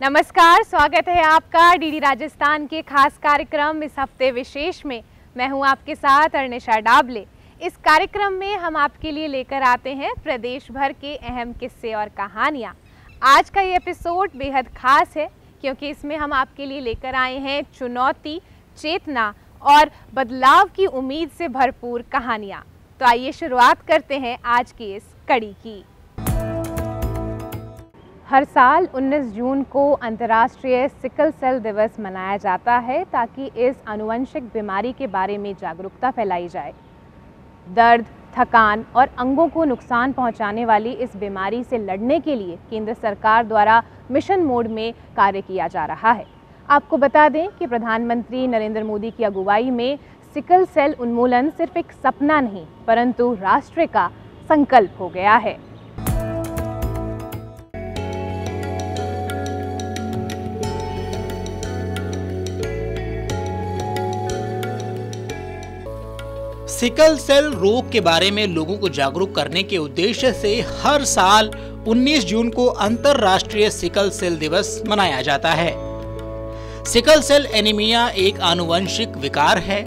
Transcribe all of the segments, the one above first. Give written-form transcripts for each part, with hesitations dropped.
नमस्कार, स्वागत है आपका डीडी राजस्थान के खास कार्यक्रम इस हफ्ते विशेष में। मैं हूं आपके साथ अर्निशा डाबले। इस कार्यक्रम में हम आपके लिए लेकर आते हैं प्रदेश भर के अहम किस्से और कहानियां। आज का ये एपिसोड बेहद खास है क्योंकि इसमें हम आपके लिए लेकर आए हैं चुनौती, चेतना और बदलाव की उम्मीद से भरपूर कहानियां। तो आइए शुरुआत करते हैं आज की इस कड़ी की। हर साल 19 जून को अंतर्राष्ट्रीय सिकल सेल दिवस मनाया जाता है ताकि इस आनुवंशिक बीमारी के बारे में जागरूकता फैलाई जाए। दर्द, थकान और अंगों को नुकसान पहुंचाने वाली इस बीमारी से लड़ने के लिए केंद्र सरकार द्वारा मिशन मोड में कार्य किया जा रहा है। आपको बता दें कि प्रधानमंत्री नरेंद्र मोदी की अगुवाई में सिकल सेल उन्मूलन सिर्फ एक सपना नहीं परंतु राष्ट्र का संकल्प हो गया है। सिकल सेल रोग के बारे में लोगों को जागरूक करने के उद्देश्य से हर साल 19 जून को अंतर्राष्ट्रीय सिकल सेल दिवस मनाया जाता है। सिकल सेल एनीमिया एक आनुवंशिक विकार है।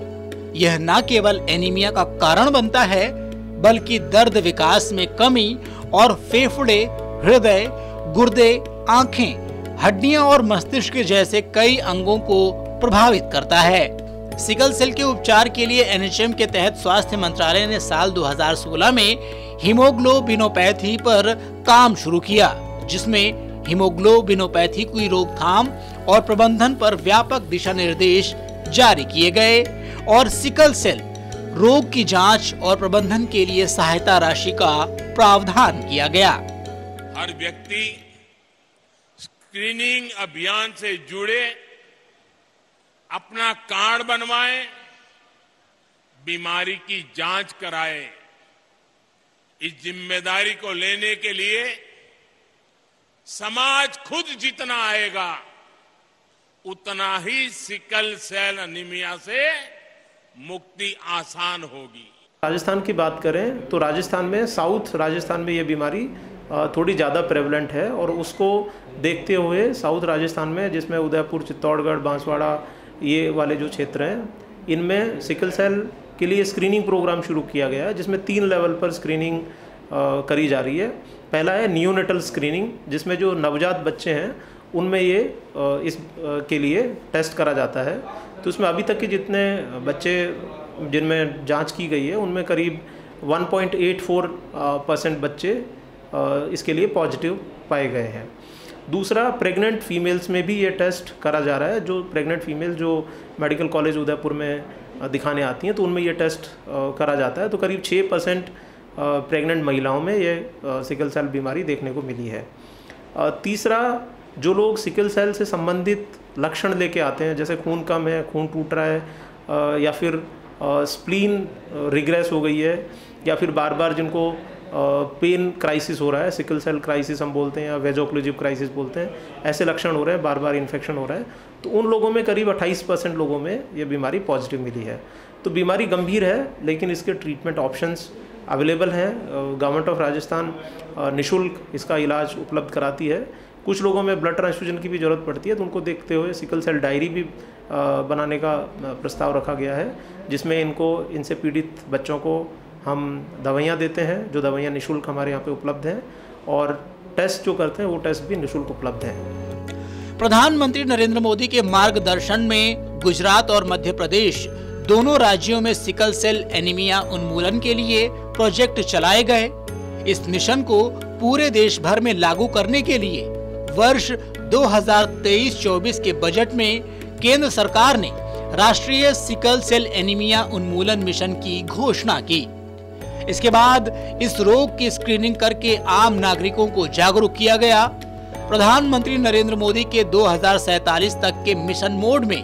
यह न केवल एनीमिया का कारण बनता है बल्कि दर्द, विकास में कमी और फेफड़े, हृदय, गुर्दे, आंखें, हड्डियां और मस्तिष्क जैसे कई अंगों को प्रभावित करता है। सिकल सेल के उपचार के लिए एनएचएम के तहत स्वास्थ्य मंत्रालय ने साल 2016 में हीमोग्लोबिनोपैथी पर काम शुरू किया, जिसमें हीमोग्लोबिनोपैथी की रोकथाम और प्रबंधन पर व्यापक दिशा निर्देश जारी किए गए और सिकल सेल रोग की जांच और प्रबंधन के लिए सहायता राशि का प्रावधान किया गया। हर व्यक्ति स्क्रीनिंग अभियान से जुड़े, अपना कार्ड बनवाए, बीमारी की जांच कराए। इस जिम्मेदारी को लेने के लिए समाज खुद जितना आएगा उतना ही सिकल सेल एनीमिया से मुक्ति आसान होगी। राजस्थान की बात करें तो राजस्थान में, साउथ राजस्थान में ये बीमारी थोड़ी ज़्यादा प्रेवलेंट है और उसको देखते हुए साउथ राजस्थान में, जिसमें उदयपुर, चित्तौड़गढ़, बांसवाड़ा, ये वाले जो क्षेत्र हैं, इनमें सिकल सेल के लिए स्क्रीनिंग प्रोग्राम शुरू किया गया है, जिसमें 3 लेवल पर स्क्रीनिंग करी जा रही है। पहला है नियोनेटल स्क्रीनिंग, जिसमें जो नवजात बच्चे हैं उनमें ये इस के लिए टेस्ट करा जाता है। तो उसमें अभी तक के जितने बच्चे जिनमें जांच की गई है उनमें करीब 1.84% बच्चे इसके लिए पॉजिटिव पाए गए हैं। दूसरा, प्रेग्नेंट फीमेल्स में भी ये टेस्ट करा जा रहा है। जो प्रेग्नेंट फीमेल जो मेडिकल कॉलेज उदयपुर में दिखाने आती हैं तो उनमें ये टेस्ट करा जाता है। तो करीब 6% प्रेग्नेंट महिलाओं में ये सिकल सेल बीमारी देखने को मिली है। तीसरा, जो लोग सिकल सेल से संबंधित लक्षण लेके आते हैं, जैसे खून कम है, खून टूट रहा है, या फिर स्प्लीन रिग्रेस हो गई है, या फिर बार बार जिनको पेन क्राइसिस हो रहा है, सिकल सेल क्राइसिस हम बोलते हैं या वेजोक्लूसिव क्राइसिस बोलते हैं, ऐसे लक्षण हो रहे हैं, बार बार इन्फेक्शन हो रहा है, तो उन लोगों में करीब 28% लोगों में ये बीमारी पॉजिटिव मिली है। तो बीमारी गंभीर है लेकिन इसके ट्रीटमेंट ऑप्शंस अवेलेबल हैं। गवर्नमेंट ऑफ राजस्थान निःशुल्क इसका इलाज उपलब्ध कराती है। कुछ लोगों में ब्लड ट्रांसफ्यूजन की भी ज़रूरत पड़ती है, तो उनको देखते हुए सिकल सेल डायरी भी बनाने का प्रस्ताव रखा गया है, जिसमें इनसे पीड़ित बच्चों को हम दवाइयाँ देते हैं, जो दवाइयाँ निःशुल्क हमारे यहाँ पे उपलब्ध हैं, और टेस्ट जो करते हैं वो टेस्ट भी निःशुल्क उपलब्ध हैं। प्रधानमंत्री नरेंद्र मोदी के मार्गदर्शन में गुजरात और मध्य प्रदेश दोनों राज्यों में सिकल सेल एनीमिया उन्मूलन के लिए प्रोजेक्ट चलाए गए। इस मिशन को पूरे देश भर में लागू करने के लिए वर्ष 2023-24 के बजट में केंद्र सरकार ने राष्ट्रीय सिकल सेल एनीमिया उन्मूलन मिशन की घोषणा की। इसके बाद इस रोग की स्क्रीनिंग करके आम नागरिकों को जागरूक किया गया। प्रधानमंत्री नरेंद्र मोदी के 2047 तक के मिशन मोड में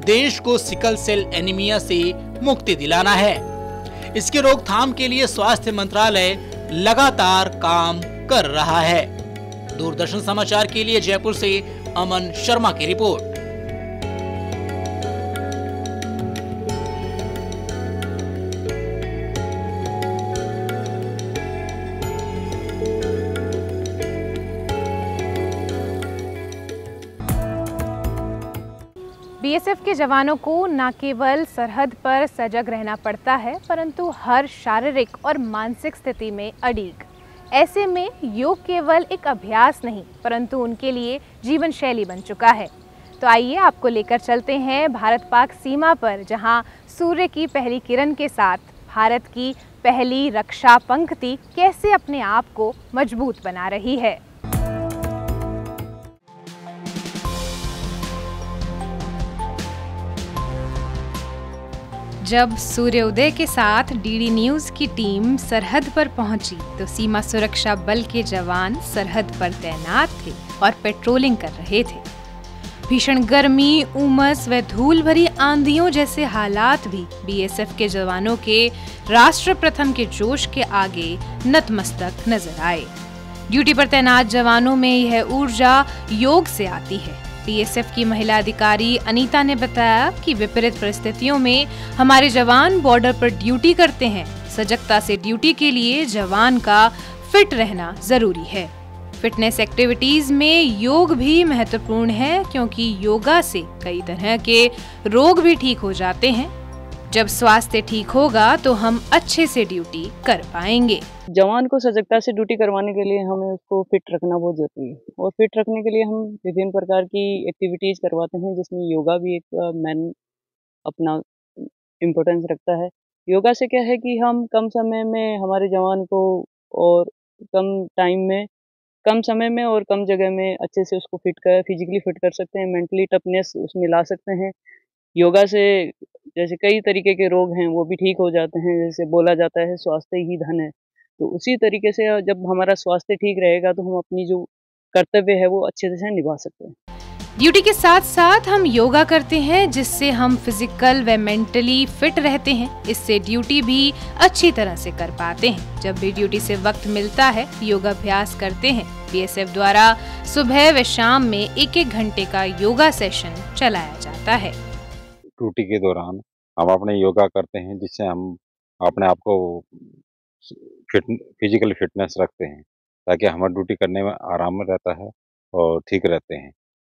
देश को सिकल सेल एनीमिया से मुक्ति दिलाना है। इसके रोकथाम के लिए स्वास्थ्य मंत्रालय लगातार काम कर रहा है। दूरदर्शन समाचार के लिए जयपुर से अमन शर्मा की रिपोर्ट। बीएसएफ के जवानों को न केवल सरहद पर सजग रहना पड़ता है, परंतु हर शारीरिक और मानसिक स्थिति में अड़िग। ऐसे में योग केवल एक अभ्यास नहीं, परंतु उनके लिए जीवन शैली बन चुका है। तो आइए आपको लेकर चलते हैं भारत पाक सीमा पर, जहां सूर्य की पहली किरण के साथ भारत की पहली रक्षा पंक्ति कैसे अपने आप को मजबूत बना रही है। जब सूर्योदय के साथ डीडी न्यूज़ की टीम सरहद पर पहुंची तो सीमा सुरक्षा बल के जवान सरहद पर तैनात थे और पेट्रोलिंग कर रहे थे। भीषण गर्मी, उमस व धूल भरी आंधियों जैसे हालात भी बीएसएफ के जवानों के राष्ट्र प्रथम के जोश के आगे नतमस्तक नजर आए। ड्यूटी पर तैनात जवानों में यह ऊर्जा योग से आती है। बीएसएफ की महिला अधिकारी अनीता ने बताया कि विपरीत परिस्थितियों में हमारे जवान बॉर्डर पर ड्यूटी करते हैं। सजगता से ड्यूटी के लिए जवान का फिट रहना जरूरी है। फिटनेस एक्टिविटीज में योग भी महत्वपूर्ण है, क्योंकि योगा से कई तरह के रोग भी ठीक हो जाते हैं। जब स्वास्थ्य ठीक होगा तो हम अच्छे से ड्यूटी कर पाएंगे। जवान को सजगता से ड्यूटी करवाने के लिए हमें उसको फिट रखना बहुत जरूरी है, और फिट रखने के लिए हम विभिन्न प्रकार की एक्टिविटीज करवाते हैं, जिसमें योगा भी एक मेन अपना इम्पोर्टेंस रखता है। योगा से क्या है कि हम कम समय में हमारे जवान को और कम टाइम में, कम समय में और कम जगह में अच्छे से उसको फिजिकली फिट कर सकते हैं, मेंटली टफनेस उसमें ला सकते हैं। योगा से जैसे कई तरीके के रोग हैं वो भी ठीक हो जाते हैं। जैसे बोला जाता है स्वास्थ्य ही धन है, तो उसी तरीके से जब हमारा स्वास्थ्य ठीक रहेगा तो हम अपनी जो कर्तव्य है वो अच्छे से निभा सकते हैं। ड्यूटी के साथ साथ हम योगा करते हैं, जिससे हम फिजिकल व मेंटली फिट रहते हैं। इससे ड्यूटी भी अच्छी तरह से कर पाते हैं। जब भी ड्यूटी से वक्त मिलता है योगाभ्यास करते हैं। बीएसएफ द्वारा सुबह व शाम में 1-1 घंटे का योगा सेशन चलाया जाता है। ड्यूटी के दौरान हम अपने योगा करते हैं, जिससे हम अपने आप को फिजिकल फिटनेस रखते हैं, ताकि हमारा ड्यूटी करने में आराम रहता है और ठीक रहते हैं।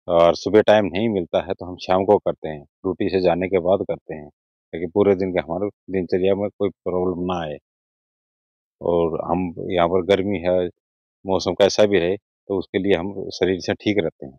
और सुबह टाइम नहीं मिलता है तो हम शाम को करते हैं, ड्यूटी से जाने के बाद करते हैं, ताकि पूरे दिन के हमारे दिनचर्या में कोई प्रॉब्लम ना आए। और हम यहाँ पर गर्मी है, मौसम कैसा भी रहे, तो उसके लिए हम शरीर से ठीक रहते हैं।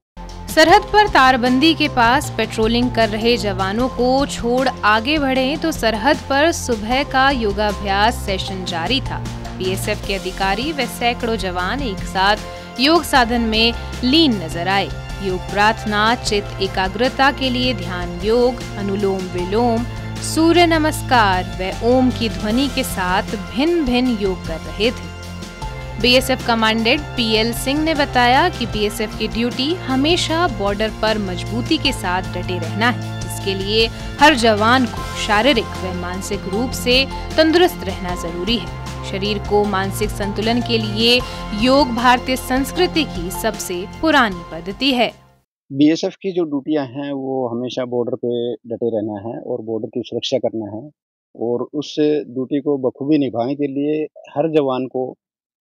सरहद पर तारबंदी के पास पेट्रोलिंग कर रहे जवानों को छोड़ आगे बढ़े तो सरहद पर सुबह का योगाभ्यास सेशन जारी था। बीएसएफ के अधिकारी व सैकड़ों जवान एक साथ योग साधन में लीन नजर आए। योग प्रार्थना, चित्त एकाग्रता के लिए ध्यान योग, अनुलोम विलोम, सूर्य नमस्कार व ओम की ध्वनि के साथ भिन्न भिन्न योग कर रहे थे। बीएसएफ कमांडेंट पीएल सिंह ने बताया कि बीएसएफ की ड्यूटी हमेशा बॉर्डर पर मजबूती के साथ डटे रहना है। इसके लिए हर जवान को शारीरिक व मानसिक रूप से तंदुरुस्त रहना जरूरी है। शरीर को मानसिक संतुलन के लिए योग भारतीय संस्कृति की सबसे पुरानी पद्धति है। बीएसएफ की जो ड्यूटियां हैं वो हमेशा बॉर्डर पे डटे रहना है और बॉर्डर की सुरक्षा करना है, और उस ड्यूटी को बखूबी निभाने के लिए हर जवान को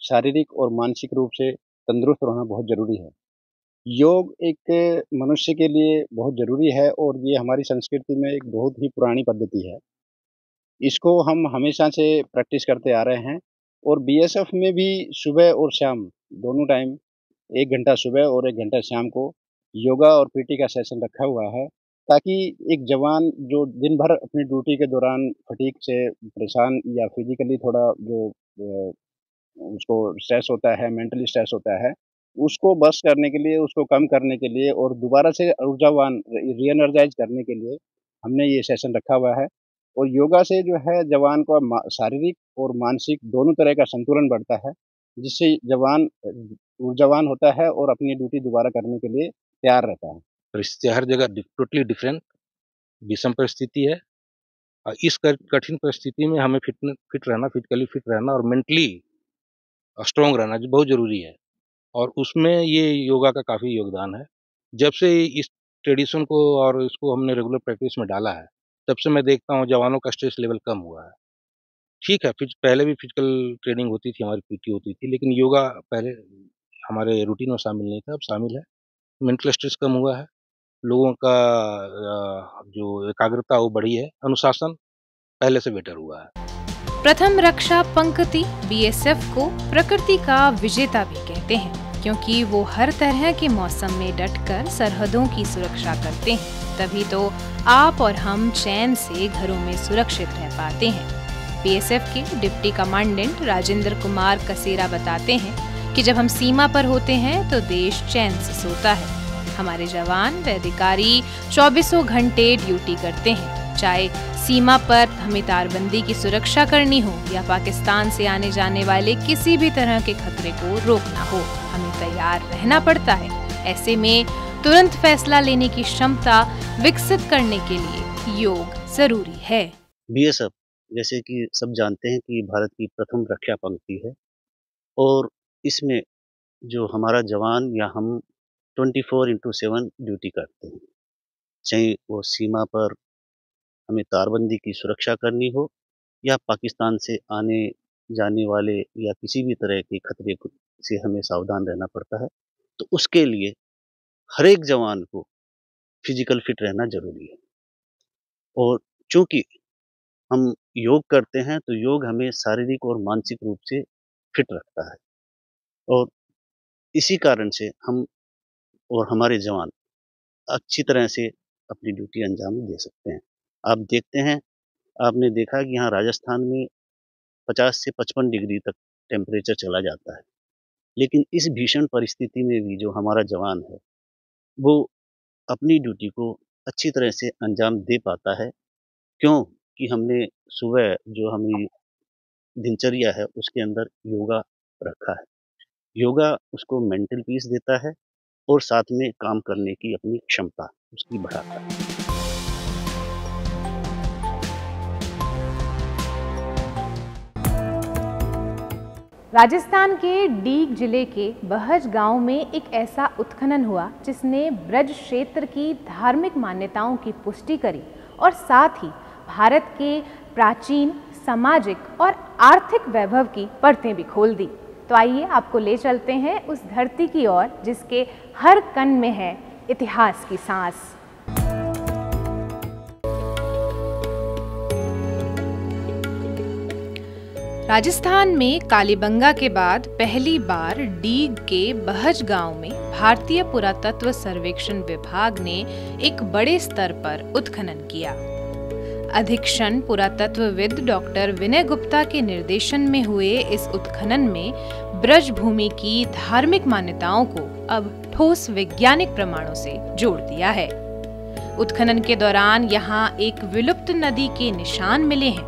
शारीरिक और मानसिक रूप से तंदुरुस्त रहना बहुत ज़रूरी है। योग एक मनुष्य के लिए बहुत ज़रूरी है, और ये हमारी संस्कृति में एक बहुत ही पुरानी पद्धति है। इसको हम हमेशा से प्रैक्टिस करते आ रहे हैं, और बीएसएफ में भी सुबह और शाम दोनों टाइम 1 घंटा सुबह और 1 घंटा शाम को योगा और पीटी का सेशन रखा हुआ है, ताकि एक जवान जो दिन भर अपनी ड्यूटी के दौरान फटीग से परेशान या फिजिकली थोड़ा जो उसको स्ट्रेस होता है, मेंटली स्ट्रेस होता है, उसको बस्ट करने के लिए, उसको कम करने के लिए और दोबारा से ऊर्जावान री-एनर्जाइज़ करने के लिए हमने ये सेशन रखा हुआ है। और योगा से जो है जवान को शारीरिक और मानसिक दोनों तरह का संतुलन बढ़ता है, जिससे जवान ऊर्जावान होता है और अपनी ड्यूटी दोबारा करने के लिए तैयार रहता है। परिस्थिति हर जगह टोटली डिफरेंट विषम परिस्थिति है। इस कठिन परिस्थिति में हमें फिट रहना, फिजिकली फिट रहना और मेंटली स्ट्रॉन्ग रहना जो बहुत ज़रूरी है, और उसमें ये योगा का काफ़ी योगदान है। जब से इस ट्रेडिशन को और इसको हमने रेगुलर प्रैक्टिस में डाला है, तब से मैं देखता हूँ जवानों का स्ट्रेस लेवल कम हुआ है। ठीक है, पहले भी फिजिकल ट्रेनिंग होती थी, हमारी पीटी होती थी, लेकिन योगा पहले हमारे रूटीन में शामिल नहीं था, अब शामिल है। मेंटल स्ट्रेस कम हुआ है लोगों का जो एकाग्रता वो बढ़ी है, अनुशासन पहले से बेटर हुआ है। प्रथम रक्षा पंक्ति बीएसएफ को प्रकृति का विजेता भी कहते हैं, क्योंकि वो हर तरह के मौसम में डटकर सरहदों की सुरक्षा करते हैं। तभी तो आप और हम चैन से घरों में सुरक्षित रह पाते हैं। बीएसएफ के डिप्टी कमांडेंट राजेंद्र कुमार कसेरा बताते हैं कि जब हम सीमा पर होते हैं तो देश चैन से सोता है। हमारे जवान व अधिकारी 24 घंटे ड्यूटी करते हैं, चाहे सीमा पर हमें तारबंदी की सुरक्षा करनी हो या पाकिस्तान से आने जाने वाले किसी भी तरह के खतरे को रोकना हो, हमें तैयार रहना पड़ता है। ऐसे में तुरंत फैसला लेने की क्षमता विकसित करने के लिए योग जरूरी है। बीएसएफ जैसे कि सब जानते हैं कि भारत की प्रथम रक्षा पंक्ति है और इसमें जो हमारा जवान या हम 24/7 ड्यूटी करते हैं, चाहे वो सीमा पर हमें तारबंदी की सुरक्षा करनी हो या पाकिस्तान से आने जाने वाले या किसी भी तरह के खतरे से हमें सावधान रहना पड़ता है। तो उसके लिए हर एक जवान को फिजिकल फिट रहना जरूरी है। और चूंकि हम योग करते हैं तो योग हमें शारीरिक और मानसिक रूप से फिट रखता है और इसी कारण से हम और हमारे जवान अच्छी तरह से अपनी ड्यूटी अंजाम दे सकते हैं। आप देखते हैं, आपने देखा कि यहाँ राजस्थान में 50 से 55 डिग्री तक टेम्परेचर चला जाता है, लेकिन इस भीषण परिस्थिति में भी जो हमारा जवान है वो अपनी ड्यूटी को अच्छी तरह से अंजाम दे पाता है। क्यों कि हमने सुबह जो हमारी दिनचर्या है उसके अंदर योगा रखा है। योगा उसको मेंटल पीस देता है और साथ में काम करने की अपनी क्षमता उसकी बढ़ाता है। राजस्थान के डीग जिले के बहज गांव में एक ऐसा उत्खनन हुआ जिसने ब्रज क्षेत्र की धार्मिक मान्यताओं की पुष्टि करी और साथ ही भारत के प्राचीन सामाजिक और आर्थिक वैभव की परतें भी खोल दी। तो आइए आपको ले चलते हैं उस धरती की ओर जिसके हर कण में है इतिहास की सांस। राजस्थान में कालीबंगा के बाद पहली बार डीग के बहज गांव में भारतीय पुरातत्व सर्वेक्षण विभाग ने एक बड़े स्तर पर उत्खनन किया। अधीक्षण पुरातत्वविद डॉक्टर विनय गुप्ता के निर्देशन में हुए इस उत्खनन में ब्रज भूमि की धार्मिक मान्यताओं को अब ठोस वैज्ञानिक प्रमाणों से जोड़ दिया है। उत्खनन के दौरान यहाँ एक विलुप्त नदी के निशान मिले हैं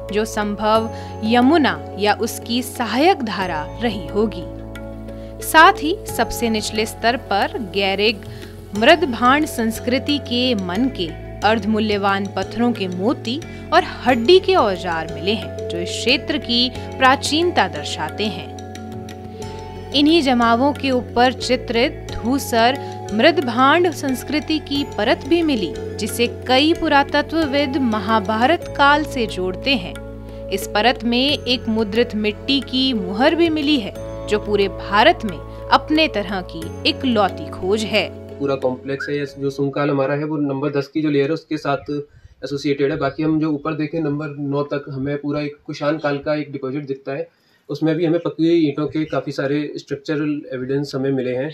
जो संभव यमुना या उसकी सहायक धारा रही होगी। साथ ही सबसे निचले स्तर पर गैरिग मृदभांड संस्कृति के मन के अर्धमूल्यवान पत्थरों के मोती और हड्डी के औजार मिले हैं जो इस क्षेत्र की प्राचीनता दर्शाते हैं। इन्हीं जमावों के ऊपर चित्रित धूसर मृदभांड संस्कृति की परत भी मिली जिसे कई पुरातत्वविद महाभारत काल से जोड़ते हैं। इस परत में एक मुद्रित मिट्टी की मुहर भी मिली है जो पूरे भारत में अपने तरह की एक लौती खोज है। पूरा कॉम्प्लेक्स है, जो सुंकाल हमारा है वो नंबर 10 की जो लेयर है उसके साथ एसोसिएटेड है। बाकी हम जो ऊपर देखें नंबर 9 तक हमें पूरा एक कुषाण काल का एक डिपॉजिट दिखता है। उसमें भी हमें पकी हुई ईंटों के काफ़ी सारे स्ट्रक्चरल एविडेंस हमें मिले हैं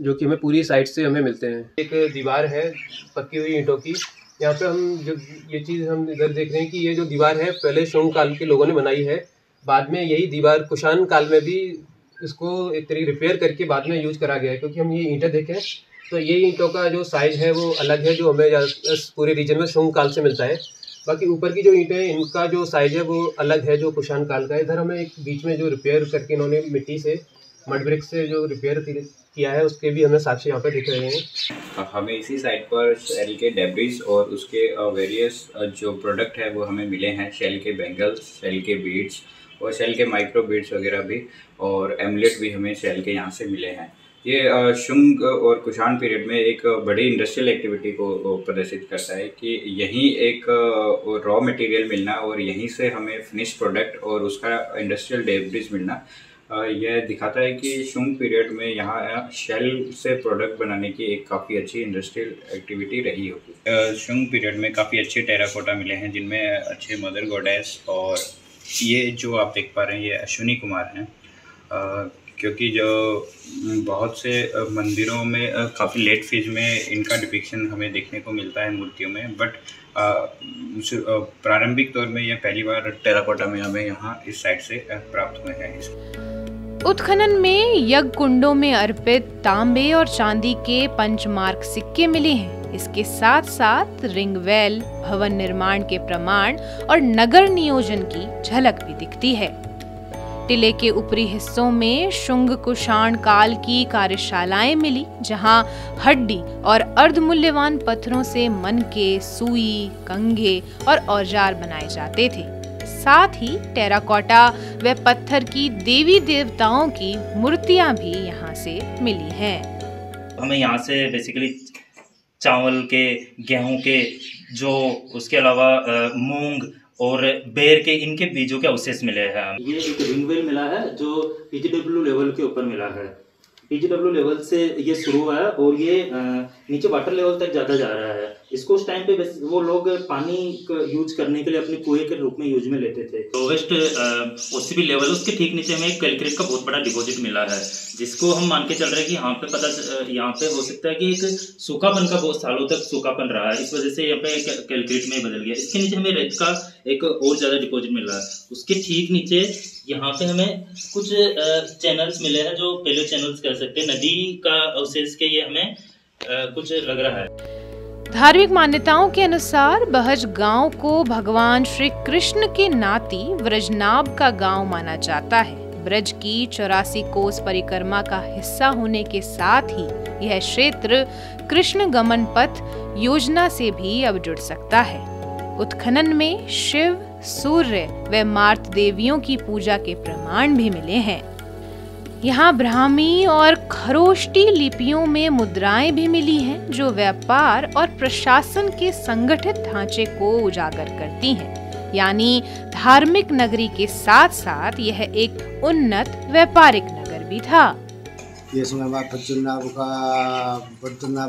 जो कि हमें पूरी साइड से हमें मिलते हैं। एक दीवार है पकी हुई ईंटों की, यहाँ पे हम जो ये चीज़ हम इधर देख रहे हैं कि ये जो दीवार है पहले शोंग काल के लोगों ने बनाई है, बाद में यही दीवार कुषाण काल में भी इसको एक तरीके रिपेयर करके बाद में यूज करा गया है। क्योंकि हम ये ईंटें देखें तो ये ईंटों का जो साइज़ है वो अलग है जो हमें पूरे रीजन में शोंग काल से मिलता है। बाकी ऊपर की जो ईंटें इनका जो साइज़ है वो अलग है जो कुषाण काल का है। इधर हमें एक बीच में जो रिपेयर करके इन्होंने मिट्टी से मड ब्रिक से जो रिपेयर किया है उसके भी हमें साक्ष्य यहाँ पे दिख रहे हैं। हमें इसी साइट पर शेल के डेब्रिस और उसके वेरियस जो प्रोडक्ट है वो हमें मिले हैं। शेल के बैंगल्स, शेल के बीड्स और शेल के माइक्रो बीड्स वगैरह भी, और एमलेट भी हमें शेल के यहाँ से मिले हैं। ये शुंग और कुषाण पीरियड में एक बड़ी इंडस्ट्रियल एक्टिविटी को प्रदर्शित करता है कि यहीं एक रॉ मटेरियल मिलना और यहीं से हमें फिनिश प्रोडक्ट और उसका इंडस्ट्रियल डेब्रिस मिलना यह दिखाता है कि शुंग पीरियड में यहाँ शेल से प्रोडक्ट बनाने की एक काफ़ी अच्छी इंडस्ट्रियल एक्टिविटी रही होगी। शुंग पीरियड में काफ़ी अच्छे टेराकोटा मिले हैं जिनमें अच्छे मदर गॉडेस, और ये जो आप देख पा रहे हैं ये अश्विनी कुमार हैं, क्योंकि जो बहुत से मंदिरों में काफ़ी लेट फेज में इनका डिपिक्शन हमें देखने को मिलता है मूर्तियों में, बट प्रारंभिक तौर में यह पहली बार टेराकोटा में हमें यहाँ इस साइड से प्राप्त हुए हैं। उत्खनन में यज्ञ कुंडों में अर्पित तांबे और चांदी के पंचमार्क सिक्के मिले हैं। इसके साथ साथ रिंगवेल, भवन निर्माण के प्रमाण और नगर नियोजन की झलक भी दिखती है। टिले के ऊपरी हिस्सों में शुंग कुषाण काल की कार्यशालाएं मिली, जहां हड्डी और अर्धमूल्यवान पत्थरों से मनके, सुई, कंघे और औजार बनाए जाते थे। साथ ही टेराकोटा व पत्थर की देवी देवताओं की मूर्तियां भी यहाँ से मिली हैं। हमें यहाँ से बेसिकली चावल के, गेहूं के, जो उसके अलावा मूंग और बेर के, इनके बीजों के अवशेष मिले हैं। ये एक रिंगवेल मिला है जो पीजीडब्ल्यू लेवल के ऊपर मिला है। पीजीडब्ल्यू लेवल से ये शुरू हुआ है और ये नीचे वाटर लेवल तक ज़्यादा जा रहा है। इसको उस टाइम पे वो लोग पानी यूज करने के लिए अपने कुएं के रूप में यूज में लेते थे। लोवेस्ट ओसीपी लेवल, उसके ठीक नीचे हमें एक कैलक्रेट का बहुत बड़ा डिपॉजिट मिला है, जिसको हम मान के चल रहे हैं कि यहाँ पे हो सकता है कि एक सूखापन का बहुत सालों तक सूखापन रहा है, इस वजह से यहाँ पे कैलक्रेट में बदल गया। इसके नीचे हमें रेत का एक और ज़्यादा डिपॉजिट मिल रहा है। उसके ठीक नीचे यहाँ पे हमें कुछ चैनल्स मिले हैं, जो पेलो चैनल्स कह सकते हैं, नदी का अवशेष के, ये हमें कुछ लग रहा है। धार्मिक मान्यताओं के अनुसार बहज गांव को भगवान श्री कृष्ण के नाती व्रजनाभ का गांव माना जाता है। ब्रज की 84 कोस परिक्रमा का हिस्सा होने के साथ ही यह क्षेत्र कृष्ण गमन पथ योजना से भी अब जुड़ सकता है। उत्खनन में शिव, सूर्य व मार्त देवियों की पूजा के प्रमाण भी मिले हैं। यहाँ ब्राह्मी और खरोष्टी लिपियों में मुद्राएं भी मिली हैं, जो व्यापार और प्रशासन के संगठित ढांचे को उजागर करती हैं। यानी धार्मिक नगरी के साथ साथ यह एक उन्नत व्यापारिक नगर भी था। ये समय बद्रीनाथ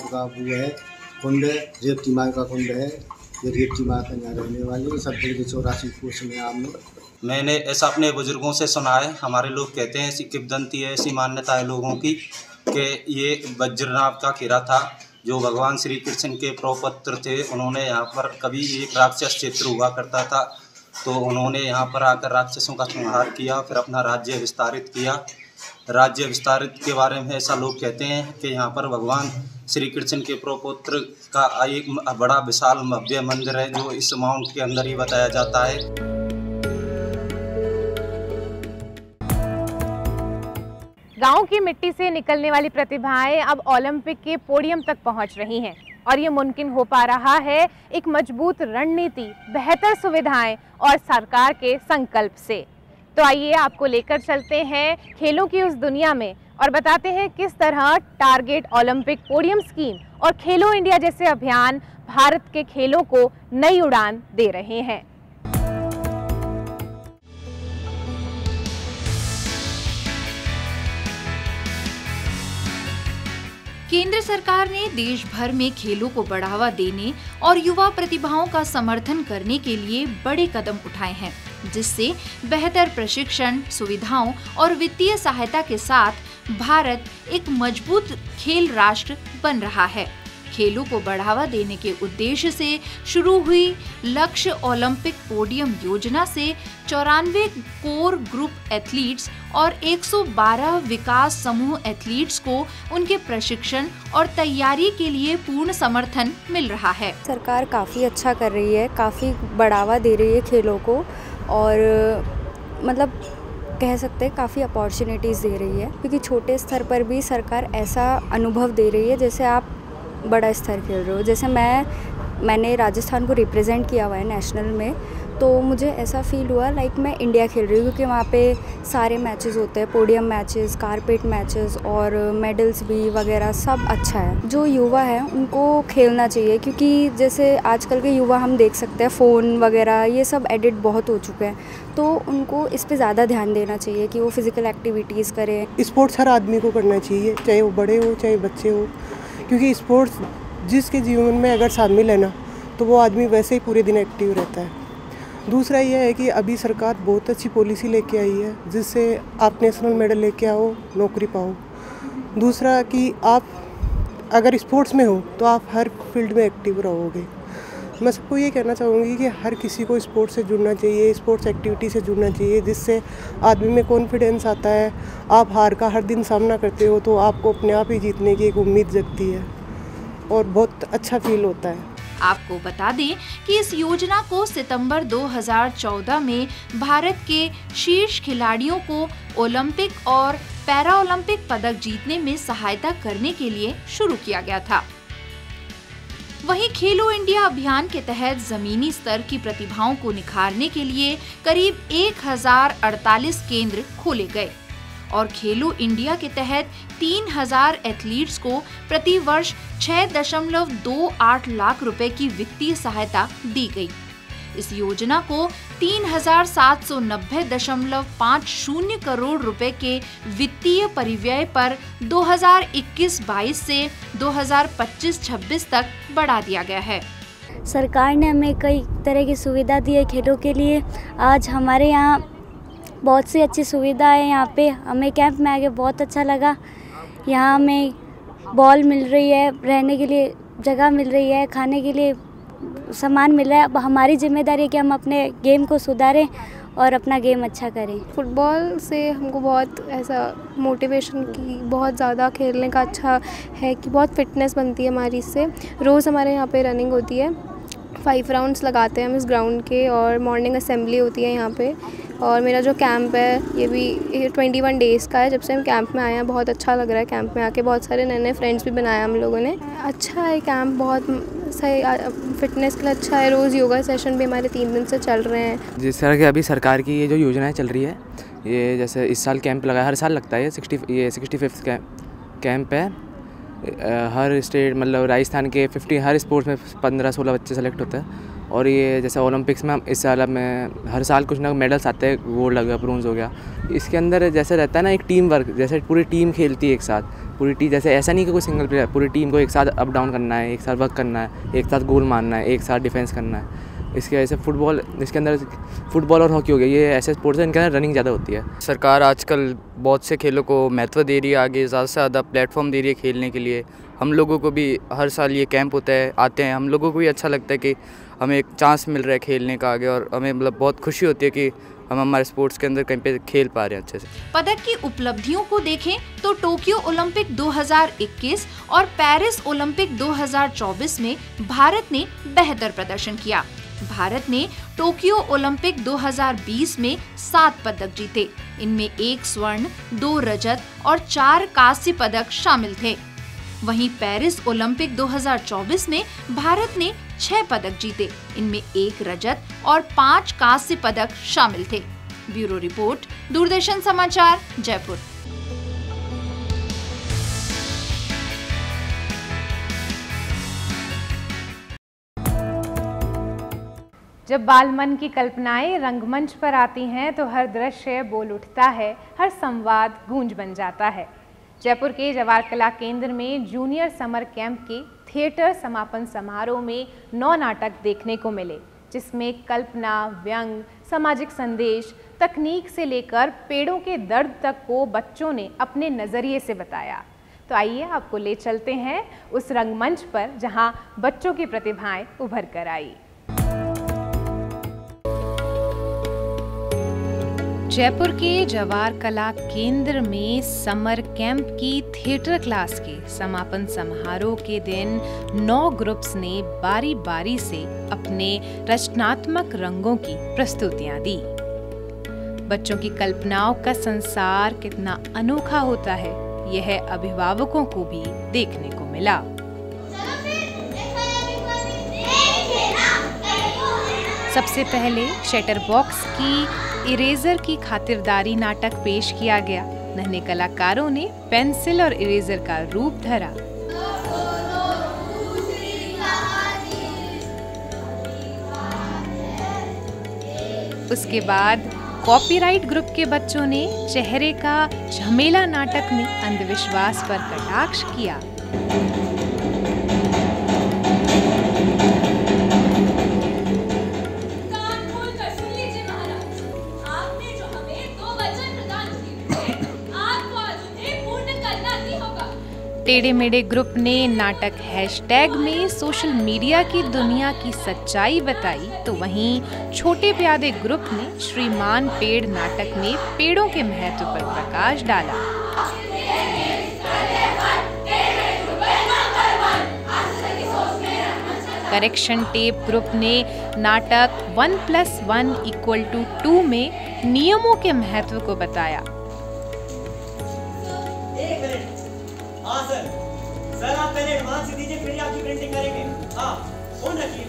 का वो है कुंड, रेवती माँ का कुंड है। ये रेवती माँ का यहाँ रहने वाली सब 84 कोस में आपने। मैंने ऐसा अपने बुजुर्गों से सुना है, हमारे लोग कहते हैं, ऐसी किंवदंती है, ऐसी मान्यता है लोगों की कि ये बद्रीनाथ का किला था, जो भगवान श्री कृष्ण के प्रपौत्र थे। उन्होंने यहाँ पर कभी एक राक्षस क्षेत्र हुआ करता था, तो उन्होंने यहाँ पर आकर राक्षसों का संहार किया, फिर अपना राज्य विस्तारित किया। राज्य विस्तारित के बारे में ऐसा लोग कहते हैं कि यहाँ पर भगवान श्री कृष्ण के प्रपौत्र का एक बड़ा विशाल भव्य मंदिर है, जो इस माउंट के अंदर ही बताया जाता है। गांव की मिट्टी से निकलने वाली प्रतिभाएं अब ओलंपिक के पोडियम तक पहुंच रही हैं, और ये मुमकिन हो पा रहा है एक मजबूत रणनीति, बेहतर सुविधाएं और सरकार के संकल्प से। तो आइए आपको लेकर चलते हैं खेलों की उस दुनिया में और बताते हैं किस तरह टारगेट ओलंपिक पोडियम स्कीम और खेलो इंडिया जैसे अभियान भारत के खेलों को नई उड़ान दे रहे हैं। केंद्र सरकार ने देश भर में खेलों को बढ़ावा देने और युवा प्रतिभाओं का समर्थन करने के लिए बड़े कदम उठाए हैं, जिससे बेहतर प्रशिक्षण, सुविधाओं और वित्तीय सहायता के साथ भारत एक मजबूत खेल राष्ट्र बन रहा है। खेलों को बढ़ावा देने के उद्देश्य से शुरू हुई लक्ष्य ओलंपिक पोडियम योजना से 94 कोर ग्रुप एथलीट्स और 112 विकास समूह एथलीट्स को उनके प्रशिक्षण और तैयारी के लिए पूर्ण समर्थन मिल रहा है। सरकार काफ़ी अच्छा कर रही है, काफ़ी बढ़ावा दे रही है खेलों को, और मतलब कह सकते हैं काफ़ी अपॉर्चुनिटीज़ दे रही है, क्योंकि छोटे स्तर पर भी सरकार ऐसा अनुभव दे रही है जैसे आप बड़ा स्तर खेल रहे हो। जैसे मैंने राजस्थान को रिप्रेजेंट किया हुआ है नेशनल में, तो मुझे ऐसा फ़ील हुआ लाइक मैं इंडिया खेल रही हूँ, क्योंकि वहाँ पे सारे मैचेस होते हैं, पोडियम मैचेस, कारपेट मैचेस और मेडल्स भी वगैरह सब अच्छा है। जो युवा है उनको खेलना चाहिए, क्योंकि जैसे आजकल के युवा हम देख सकते हैं फ़ोन वगैरह ये सब एडिट बहुत हो चुके हैं, तो उनको इस पे ज़्यादा ध्यान देना चाहिए कि वो फिज़िकल एक्टिविटीज़ करें। स्पोर्ट्स हर आदमी को करना चाहिए, चाहे वो बड़े हो चाहे बच्चे हो, क्योंकि स्पोर्ट्स जिसके जीवन में अगर शामिल है ना तो वो आदमी वैसे ही पूरे दिन एक्टिव रहता है। दूसरा यह है कि अभी सरकार बहुत अच्छी पॉलिसी लेके आई है जिससे आप नेशनल मेडल लेके आओ, नौकरी पाओ। दूसरा कि आप अगर स्पोर्ट्स में हो तो आप हर फील्ड में एक्टिव रहोगे। मैं सबको ये कहना चाहूँगी कि हर किसी को स्पोर्ट्स से जुड़ना चाहिए, स्पोर्ट्स एक्टिविटी से जुड़ना चाहिए, जिससे आदमी में कॉन्फिडेंस आता है। आप हार का हर दिन सामना करते हो तो आपको अपने आप ही जीतने की एक उम्मीद जगती है और बहुत अच्छा फील होता है। आपको बता दें कि इस योजना को सितंबर 2014 में भारत के शीर्ष खिलाड़ियों को ओलंपिक और पैरा ओलंपिक पदक जीतने में सहायता करने के लिए शुरू किया गया था। वहीं खेलो इंडिया अभियान के तहत जमीनी स्तर की प्रतिभाओं को निखारने के लिए करीब 1048 केंद्र खोले गए और खेलो इंडिया के तहत 3000 एथलीट्स को प्रति वर्ष 6.28 लाख रुपए की वित्तीय सहायता दी गई। इस योजना को 3790.50 करोड़ रुपए के वित्तीय परिव्यय पर 2021-22 से 2025-26 तक बढ़ा दिया गया है। सरकार ने हमें कई तरह की सुविधा दी है खेलों के लिए। आज हमारे यहाँ बहुत सी अच्छी सुविधा है। यहाँ पे हमें कैंप में आके बहुत अच्छा लगा। यहाँ हमें बॉल मिल रही है, रहने के लिए जगह मिल रही है, खाने के लिए सामान मिल रहा है। अब हमारी जिम्मेदारी है कि हम अपने गेम को सुधारें और अपना गेम अच्छा करें। फुटबॉल से हमको बहुत ऐसा मोटिवेशन की बहुत ज़्यादा खेलने का अच्छा है कि बहुत फिटनेस बनती है हमारी इससे। रोज़ हमारे यहाँ पे रनिंग होती है, 5 राउंड्स लगाते हैं हम इस ग्राउंड के और मॉर्निंग असेंबली होती है यहाँ पे। और मेरा जो कैंप है ये भी 21 डेज़ का है। जब से हम कैंप में आए हैं बहुत अच्छा लग रहा है। कैंप में आके बहुत सारे नए नए फ्रेंड्स भी बनाए हम लोगों ने। अच्छा है कैंप, बहुत सही, फिटनेस के लिए अच्छा है। रोज़ योगा सेशन भी हमारे 3 दिन से चल रहे हैं। जिस तरह की अभी सरकार की ये जो योजनाएं चल रही है, ये जैसे इस साल कैंप लगा, हर साल लगता है, ये 65th कैंप है। हर स्टेट मतलब राजस्थान के 50 हर स्पोर्ट्स में 15-16 बच्चे सेलेक्ट होते हैं। और ये जैसे ओलंपिक्स में इस साल में हर साल कुछ ना मेडल्स आते हैं, गोल्ड हो गया, ब्रोंज हो गया। इसके अंदर जैसे रहता है ना एक टीम वर्क, जैसे पूरी टीम खेलती है एक साथ, पूरी टीम, जैसे ऐसा नहीं कि कोई सिंगल प्लेयर, पूरी टीम को एक साथ अप डाउन करना है, एक साथ वर्क करना है, एक साथ गोल मारना है, एक साथ डिफेंस करना है। इसके वजह से फुटबॉल, इसके अंदर फुटबॉल और हॉकी हो गया, ये ऐसे स्पोर्ट्स हैं इनके अंदर रनिंग ज़्यादा होती है। सरकार आजकल बहुत से खेलों को महत्व दे रही है, आगे ज़्यादा से ज़्यादा प्लेटफॉर्म दे रही है खेलने के लिए। हम लोगों को भी हर साल ये कैंप होता है, आते हैं, हम लोगों को भी अच्छा लगता है कि हमें एक चांस मिल रहा है खेलने का आगे, और हमें मतलब बहुत खुशी होती है कि हम हमारे स्पोर्ट्स के अंदर कहीं पे खेल पा रहे हैं अच्छे से। पदक की उपलब्धियों को देखें तो टोक्यो ओलंपिक 2021 और पेरिस ओलंपिक 2024 में भारत ने बेहतर प्रदर्शन किया। भारत ने टोक्यो ओलंपिक 2020 में 7 पदक जीते। इनमें 1 स्वर्ण, 2 रजत और 4 कांस्य पदक शामिल थे। वहीं पेरिस ओलंपिक 2024 में भारत ने 6 पदक जीते। इनमें 1 रजत और 5 कांस्य पदक शामिल थे। ब्यूरो रिपोर्ट, दूरदर्शन समाचार, जयपुर। जब बालमन की कल्पनाएं रंगमंच पर आती हैं तो हर दृश्य बोल उठता है, हर संवाद गूंज बन जाता है। जयपुर के जवाहर कला केंद्र में जूनियर समर कैंप के थिएटर समापन समारोह में 9 नाटक देखने को मिले, जिसमें कल्पना, व्यंग, सामाजिक संदेश, तकनीक से लेकर पेड़ों के दर्द तक को बच्चों ने अपने नज़रिए से बताया। तो आइए आपको ले चलते हैं उस रंगमंच पर जहां बच्चों की प्रतिभाएं उभर कर आई। जयपुर के जवाहर कला केंद्र में समर कैंप की थिएटर क्लास के समापन समारोह के दिन 9 ग्रुप्स ने बारी बारी से अपने रचनात्मक रंगों की प्रस्तुतियां दी। बच्चों की कल्पनाओं का संसार कितना अनोखा होता है, यह अभिभावकों को भी देखने को मिला। सबसे पहले शटर बॉक्स की इरेजर की खातिरदारी नाटक पेश किया गया। नन्हे कलाकारों ने पेंसिल और इरेजर का रूप धरा। उसके बाद कॉपीराइट ग्रुप के बच्चों ने चेहरे का झमेला नाटक में अंधविश्वास पर कटाक्ष किया। टेढ़े मेढ़े ग्रुप ने नाटक हैशटैग में सोशल मीडिया की दुनिया की सच्चाई बताई, तो वहीं छोटे प्यादे ग्रुप ने श्रीमान पेड़ नाटक में पेड़ों के महत्व पर प्रकाश डाला। करेक्शन टेप ग्रुप ने नाटक 1+1=2 में नियमों के महत्व को बताया। सर आप पहले एडवांस दीजिए, फिर आपकी प्रिंटिंग करेंगे। हाँ, फोन रखिए।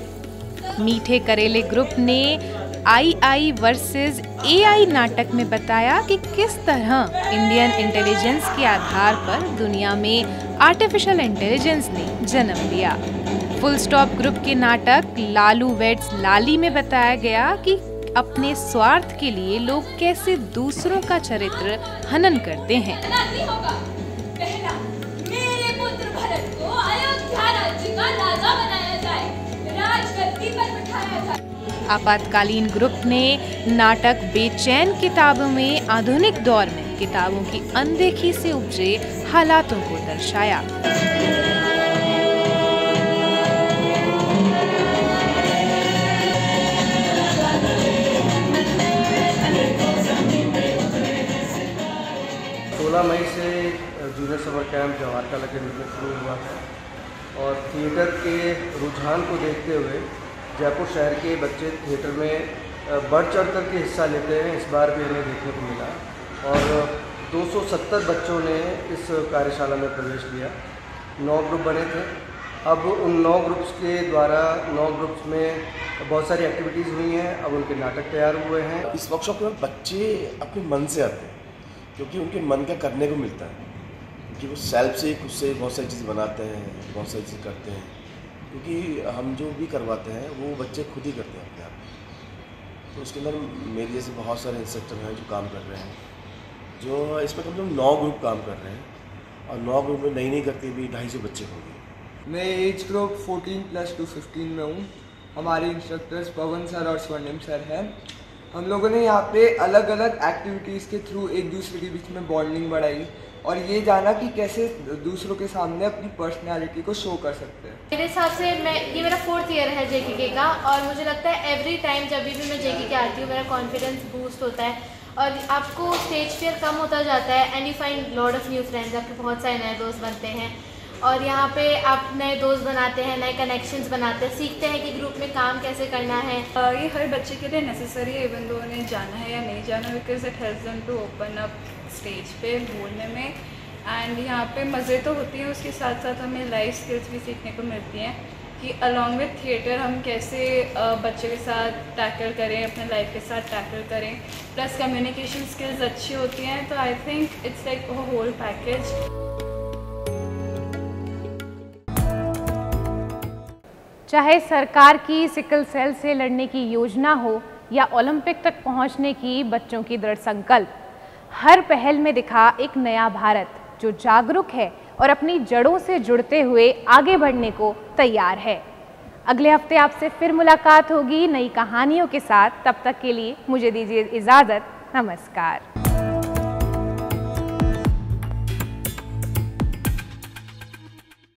मीठे करेले ग्रुप ने AI वर्सेस AI नाटक में बताया कि किस तरह इंडियन इंटेलिजेंस के आधार पर दुनिया में आर्टिफिशियल इंटेलिजेंस ने जन्म लिया। फुल स्टॉप ग्रुप के नाटक लालू वेड्स लाली में बताया गया कि अपने स्वार्थ के लिए लोग कैसे दूसरों का चरित्र हनन करते हैं। आपातकालीन ग्रुप ने नाटक बेचैन किताबों में आधुनिक दौर में किताबों की अनदेखी से उपजे हालातों को दर्शाया। मई से जूनियर समर कैंप जवाहर कला केंद्र में शुरू हुआ था और थिएटर के रुझान को देखते हुए जयपुर शहर के बच्चे थिएटर में बढ़ चढ़ कर के हिस्सा लेते हैं। इस बार भी हमें देखने को मिला और 270 बच्चों ने इस कार्यशाला में प्रवेश लिया। 9 ग्रुप बने थे। अब उन 9 ग्रुप्स के द्वारा 9 ग्रुप्स में बहुत सारी एक्टिविटीज़ हुई हैं। अब उनके नाटक तैयार हुए हैं। इस वर्कशॉप में बच्चे अपने मन से आते हैं क्योंकि उनके मन का करने को मिलता है कि वो सेल्फ से खुद से बहुत सारी चीज़ बनाते हैं, बहुत सारी चीज़ करते हैं, क्योंकि हम जो भी करवाते हैं वो बच्चे खुद ही करते हैं अपने आप। तो उसके अंदर मेरे जैसे बहुत सारे इंस्ट्रक्टर हैं जो काम कर रहे हैं, जो इसमें कम से कम 9 ग्रुप काम कर रहे हैं और 9 ग्रुप में नई करके भी 250 बच्चे होंगे। मैं एज ग्रुप 14+2-15 में हूँ। हमारे इंस्ट्रक्टर्स पवन सर और स्वर्णिम सर हैं। हम लोगों ने यहाँ पे अलग अलग एक्टिविटीज़ के थ्रू एक दूसरे के बीच में बॉन्डिंग बढ़ाई और ये जाना कि कैसे दूसरों के सामने अपनी पर्सनालिटी को शो कर सकते हैं। मेरे हिसाब से ये मेरा 4th ईयर है JKK का और मुझे लगता है एवरी टाइम जब भी मैं JKK आती हूँ मेरा कॉन्फिडेंस बूस्ट होता है और आपको स्टेज फियर कम होता जाता है and you find lot of new friends. आपके बहुत सारे नए दोस्त बनते हैं और यहाँ पे आप नए दोस्त बनाते हैं, नए कनेक्शंस बनाते हैं, सीखते हैं कि ग्रुप में काम कैसे करना है। ये हर बच्चे के लिए नेसेसरी है, इवन दो उन्हें जाना है या नहीं जाना, because it helps them to open up stage पे बोलने में। एंड यहाँ पे मज़े तो होती हैं, उसके साथ साथ हमें लाइफ स्किल्स भी सीखने को मिलती हैं कि अलॉन्ग विथ थिएटर हम कैसे बच्चे के साथ टैकल करें, अपने लाइफ के साथ टैकल करें। प्लस कम्युनिकेशन स्किल्स अच्छी होती हैं, तो I think it's like a whole package. चाहे सरकार की सिकल सेल से लड़ने की योजना हो या ओलंपिक तक पहुंचने की बच्चों की दृढ़ संकल्प, हर पहल में दिखा एक नया भारत जो जागरूक है और अपनी जड़ों से जुड़ते हुए आगे बढ़ने को तैयार है। अगले हफ्ते आपसे फिर मुलाकात होगी नई कहानियों के साथ। तब तक के लिए मुझे दीजिए इजाज़त। नमस्कार।